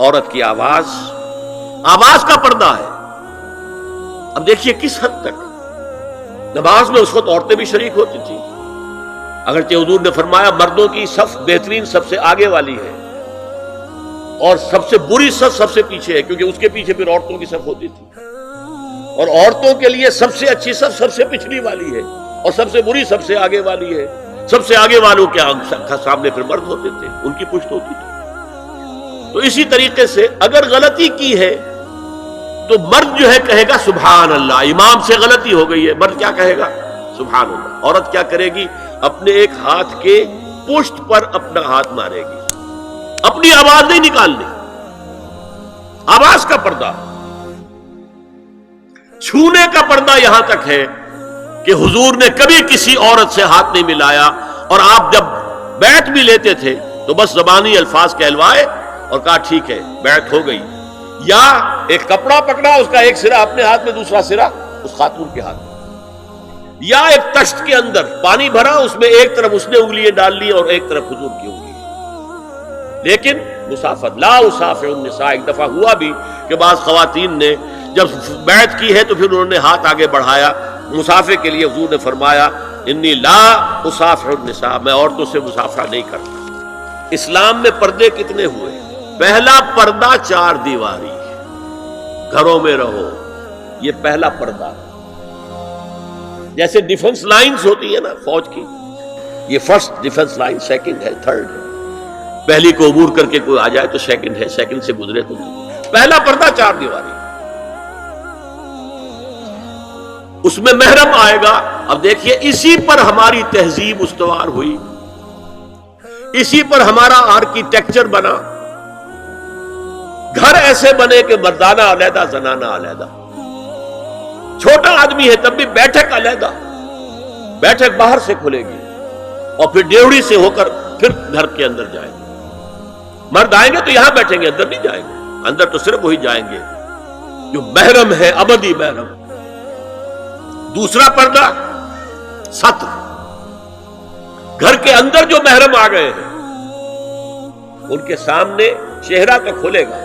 عورت کی آواز کا پردہ ہے. اب دیکھیے کس حد تک نماز میں اس وقت عورتیں بھی شریک ہوتی تھی. اگرچہ حضور نے فرمایا مردوں کی صف بہترین سب سے آگے والی ہے اور سب سے بری صف سب سے پیچھے ہے، کیونکہ اس کے پیچھے پھر عورتوں کی صف ہوتی تھی. اور عورتوں کے لیے سب سے اچھی صف سب سے پچھلی والی ہے اور سب سے بری سب سے آگے والی ہے. سب سے آگے والوں کے سامنے پھر مرد ہوتے تھے، ان کی پشت ہوتی تھی. تو اسی طریقے سے اگر غلطی کی ہے تو مرد جو ہے کہے گا سبحان اللہ. امام سے غلطی ہو گئی ہے، مرد کیا کہے گا؟ سبحان اللہ. عورت کیا کرے گی؟ اپنے ایک ہاتھ کے پشت پر اپنا ہاتھ مارے گی، اپنی آواز نہیں نکالنی. آواز کا پردہ، چھونے کا پردہ یہاں تک ہے کہ حضور نے کبھی کسی عورت سے ہاتھ نہیں ملایا، اور آپ جب بیعت بھی لیتے تھے تو بس زبانی الفاظ کہلوائے اور کہا ٹھیک ہے بیعت ہو گئی. یا ایک کپڑا پکڑا، اس کا ایک سرا اپنے ہاتھ میں دوسرا سرا اس خاتون کے ہاتھ میں، یا ایک تشت کے اندر پانی بھرا، اس میں ایک طرف اس نے انگلیاں ڈال لی اور ایک طرف حضور کی انگلی. لیکن مسافت لا اسافح النساء. ایک دفعہ ہوا بھی کہ بعض خواتین نے جب بیعت کی ہے تو پھر انہوں نے ہاتھ آگے بڑھایا مسافے کے لیے. حضور نے فرمایا انی لا اسافح النساء، میں عورتوں سے مسافہ نہیں کرتا. اسلام میں پردے کتنے ہوئے؟ پہلا پردہ 4 دیواری، گھروں میں رہو، یہ پہلا پردہ ہے. جیسے ڈیفنس لائنز ہوتی ہے نا فوج کی، یہ فرسٹ ڈیفنس لائن، سیکنڈ ہے، تھرڈ ہے. پہلی کو عبور کر کے کوئی آ جائے تو سیکنڈ ہے، سیکنڈ سے گزرے تو پہلا پردہ 4 دیواری. اس میں محرم آئے گا. اب دیکھیے اسی پر ہماری تہذیب استوار ہوئی، اسی پر ہمارا آرکیٹیکچر بنا. گھر ایسے بنے کہ مردانہ علیحدہ، زنانہ علیحدہ. چھوٹا آدمی ہے تب بھی بیٹھک علیحدہ، بیٹھک باہر سے کھلے گی اور پھر ڈیوڑی سے ہو کر پھر گھر کے اندر جائیں گے. مرد آئیں گے تو یہاں بیٹھیں گے، اندر نہیں جائیں گے. اندر تو صرف وہی جائیں گے جو محرم ہے، ابدی محرم. دوسرا پردہ ستر. گھر کے اندر جو محرم آ گئے ہیں ان کے سامنے چہرہ تو کھلے گا،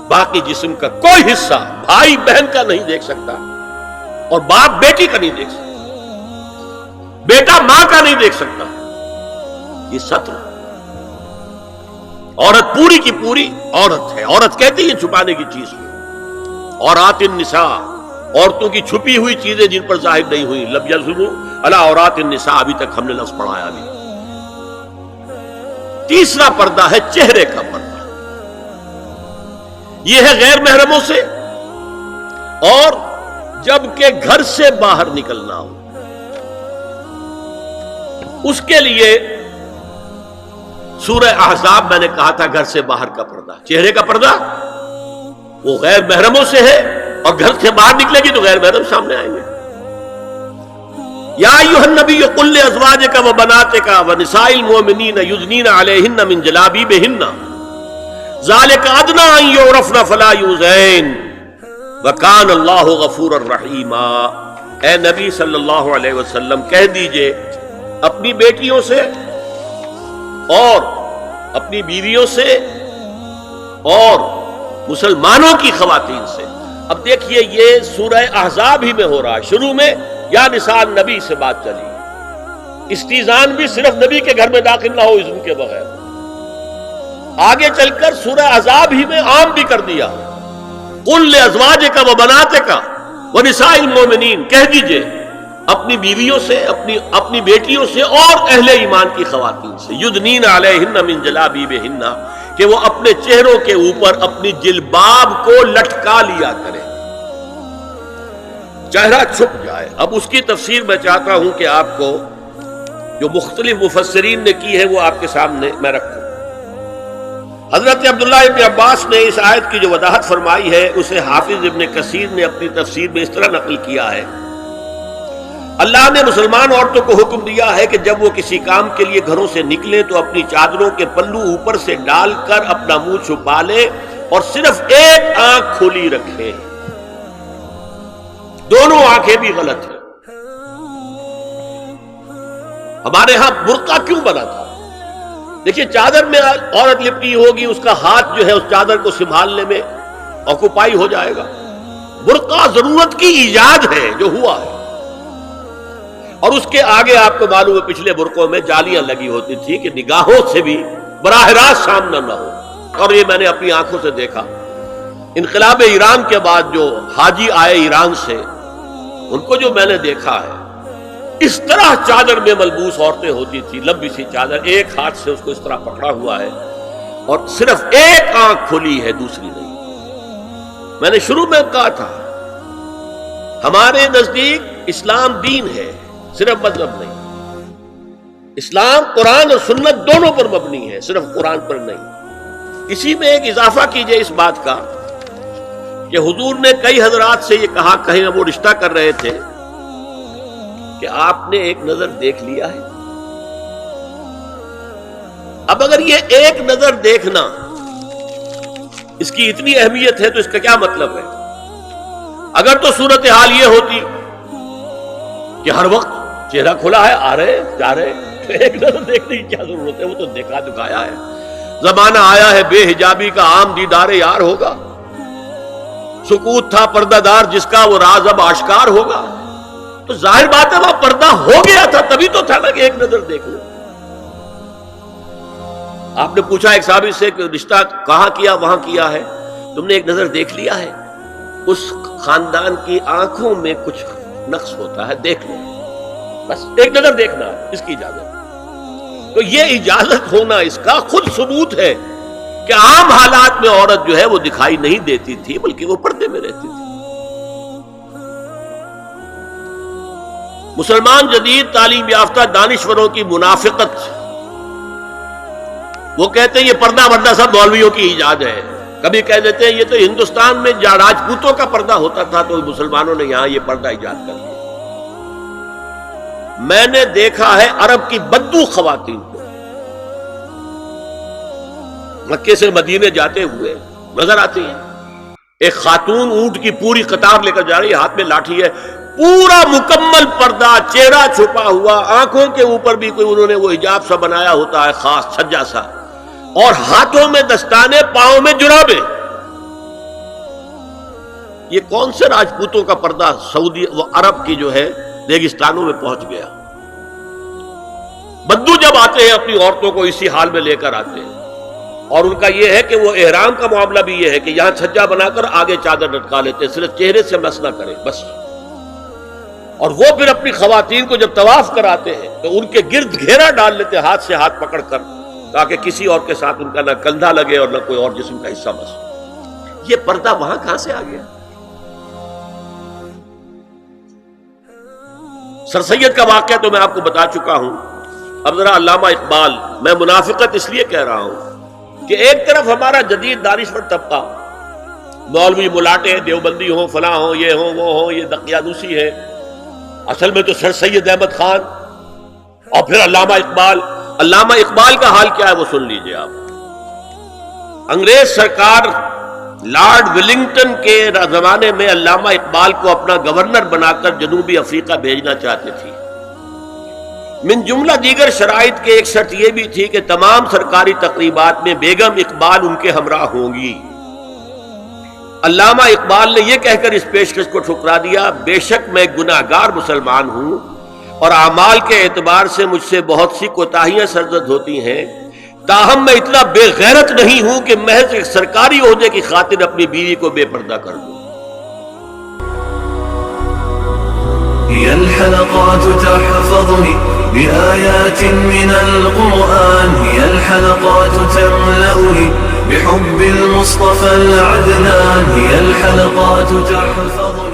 باقی جسم کا کوئی حصہ بھائی بہن کا نہیں دیکھ سکتا، اور باپ بیٹی کا نہیں دیکھ سکتا، بیٹا ماں کا نہیں دیکھ سکتا. یہ ستر. عورت پوری کی پوری عورت ہے. عورت کہتی ہے چھپانے کی چیز کو. عورات النساء، عورتوں کی چھپی ہوئی چیزیں جن پر ظاہر نہیں ہوئی. لم یظہروا علی عورات النساء، ابھی تک ہم نے لفظ پڑھایا بھی. تیسرا پردہ ہے چہرے کا پردہ. یہ ہے غیر محرموں سے، اور جب کہ گھر سے باہر نکلنا ہو اس کے لیے سورہ احزاب میں نے کہا تھا گھر سے باہر کا پردہ. چہرے کا پردہ وہ غیر محرموں سے ہے، اور گھر سے باہر نکلے گی تو غیر محرم سامنے آئیں گے. یا ایھا النبی قل لازواجک وبناتک ونساء المؤمنین یدنین علیہن من جلابیبہن ذالک ادنی ان یعرفن فلا یؤذین وکان اللہ غفورا رحیما. اے نبی صلی اللہ علیہ وسلم کہہ دیجئے اپنی بیٹیوں سے اور اپنی بیویوں سے اور مسلمانوں کی خواتین سے. اب دیکھیے یہ سورہ احزاب ہی میں ہو رہا ہے. شروع میں یا نساء نبی سے بات چلی، استیزان بھی صرف نبی کے گھر میں داخل نہ ہو اذن کے بغیر. آگے چل کر سورہ احزاب ہی میں عام بھی کر دیا. قل لازواجک وبناتک ونساء المؤمنین، کہہ دیجئے اپنی بیویوں سے، اپنی بیٹیوں سے اور اہل ایمان کی خواتین سے، یدنین علیہن من جلابیبہن، کہ وہ اپنے چہروں کے اوپر اپنی جلباب کو لٹکا لیا کرے، چہرہ چھپ جائے. اب اس کی تفسیر میں چاہتا ہوں کہ آپ کو جو مختلف مفسرین نے کی ہے وہ آپ کے سامنے میں رکھوں. حضرت عبداللہ ابن عباس نے اس آیت کی جو وضاحت فرمائی ہے اسے حافظ ابن کثیر نے اپنی تفسیر میں اس طرح نقل کیا ہے. اللہ نے مسلمان عورتوں کو حکم دیا ہے کہ جب وہ کسی کام کے لیے گھروں سے نکلیں تو اپنی چادروں کے پلو اوپر سے ڈال کر اپنا منہ چھپا لیں اور صرف ایک آنکھ کھلی رکھیں. دونوں آنکھیں بھی غلط ہیں. ہمارے ہاں برقع کیوں بنا تھا؟ دیکھیے چادر میں عورت لپٹی ہوگی، اس کا ہاتھ جو ہے اس چادر کو سنبھالنے میں آکوپائی ہو جائے گا. برقع ضرورت کی ایجاد ہے جو ہوا ہے. اور اس کے آگے آپ کو معلوم ہے پچھلے برقعوں میں جالیاں لگی ہوتی تھی کہ نگاہوں سے بھی براہ راست سامنا نہ ہو. اور یہ میں نے اپنی آنکھوں سے دیکھا. انقلاب ایران کے بعد جو حاجی آئے ایران سے، ان کو جو میں نے دیکھا ہے، اس طرح چادر میں ملبوس عورتیں ہوتی تھی، لمبی سی چادر، ایک ہاتھ سے اس کو اس طرح پکڑا ہوا ہے اور صرف ایک آنکھ کھلی ہے، دوسری نہیں. میں نے شروع میں کہا تھا ہمارے نزدیک اسلام دین ہے، صرف مذہب نہیں. اسلام قرآن اور سنت دونوں پر مبنی ہے، صرف قرآن پر نہیں. اسی میں ایک اضافہ کیجئے اس بات کا کہ حضور نے کئی حضرات سے یہ کہا، کہیں وہ رشتہ کر رہے تھے، کہ آپ نے ایک نظر دیکھ لیا ہے. اب اگر یہ ایک نظر دیکھنا اس کی اتنی اہمیت ہے تو اس کا کیا مطلب ہے؟ اگر تو صورتحال یہ ہوتی کہ ہر وقت چہرہ کھلا ہے، آ رہے جا رہے، تو ایک نظر دیکھنے کی کیا ضرورت ہے؟ وہ تو دیکھا دکھایا ہے. زمانہ آیا ہے بے حجابی کا، عام دیدار یار ہوگا. سکوت تھا پردہ دار جس کا، وہ راز اب آشکار ہوگا. تو ظاہر بات ہے وہ پردہ ہو گیا تھا، تبھی تو تھا نا کہ ایک نظر دیکھ لو. آپ نے پوچھا ایک صحابی سے کہ رشتہ کہاں کیا؟ وہاں کیا ہے. تم نے ایک نظر دیکھ لیا ہے. اس خاندان کی آنکھوں میں کچھ نقص ہوتا ہے، دیکھ لو، بس ایک نظر دیکھنا ہے، اس کی اجازت. تو یہ اجازت ہونا اس کا خود ثبوت ہے کہ عام حالات میں عورت جو ہے وہ دکھائی نہیں دیتی تھی، بلکہ وہ پردے میں رہتی تھی. مسلمان جدید تعلیم یافتہ دانشوروں کی منافقت، وہ کہتے ہیں یہ پردہ وردہ سب مولویوں کی ایجاد ہے. کبھی کہہ دیتے ہیں یہ تو ہندوستان میں راجپوتوں کا پردہ ہوتا تھا تو مسلمانوں نے یہاں یہ پردہ ایجاد کر دیا. میں نے دیکھا ہے عرب کی بدو خواتین کو مکے سے مدینے جاتے ہوئے نظر آتی ہیں. ایک خاتون اونٹ کی پوری قطار لے کر جا رہی ہے، ہاتھ میں لاٹھی ہے، پورا مکمل پردہ، چہرہ چھپا ہوا، آنکھوں کے اوپر بھی کوئی انہوں نے وہ حجاب سا بنایا ہوتا ہے خاص چھجا سا، اور ہاتھوں میں دستانے، پاؤں میں جرابیں. یہ کون سے راجپوتوں کا پردہ سعودی و عرب کی جو ہے ریگستانوں میں پہنچ گیا. بدو جب آتے ہیں اپنی عورتوں کو اسی حال میں لے کر آتے ہیں، اور ان کا یہ ہے کہ وہ احرام کا معاملہ بھی یہ ہے کہ یہاں چھجا بنا کر آگے چادر لٹکا لیتے ہیں، صرف چہرے سے مس نہ کریں بس. اور وہ پھر اپنی خواتین کو جب طواف کراتے ہیں تو ان کے گرد گھیرا ڈال لیتے ہیں ہاتھ سے ہاتھ پکڑ کر، تاکہ کسی اور کے ساتھ ان کا نہ کندھا لگے اور نہ کوئی اور جسم کا حصہ بس. یہ پردہ وہاں کہاں سے آ گیا؟ سر سید کا واقعہ تو میں آپ کو بتا چکا ہوں. اب ذرا علامہ اقبال، میں منافقت اس لیے کہہ رہا ہوں کہ ایک طرف ہمارا جدید دانشور طبقہ، مولوی ملاٹے دیوبندی ہوں، فلاں ہوں، یہ ہوں وہ ہوں، یہ دقیانوسی ہے، اصل میں تو سر سید احمد خان، اور پھر علامہ اقبال. علامہ اقبال کا حال کیا ہے وہ سن لیجئے آپ. انگریز سرکار لارڈ ولنگٹن کے زمانے میں علامہ اقبال کو اپنا گورنر بنا کر جنوبی افریقہ بھیجنا چاہتے تھی. من جملہ دیگر شرائط کے ایک شرط یہ بھی تھی کہ تمام سرکاری تقریبات میں بیگم اقبال ان کے ہمراہ ہوں گی. علامہ اقبال نے یہ کہہ کر اس پیشکش کو ٹھکرا دیا، بے شک میں گناہگار مسلمان ہوں اور اعمال کے اعتبار سے مجھ سے بہت سی کوتاہیاں سرزد ہوتی ہیں، تاہم میں اتنا بے غیرت نہیں ہوں کہ محض ایک سرکاری عہدے کی خاطر اپنی بیوی کو بے پردہ کر دوں. هي الحلقات تحفظني بآيات من القرآن، هي الحلقات تملأني بحب المصطفى العدنان، هي الحلقات تحفظني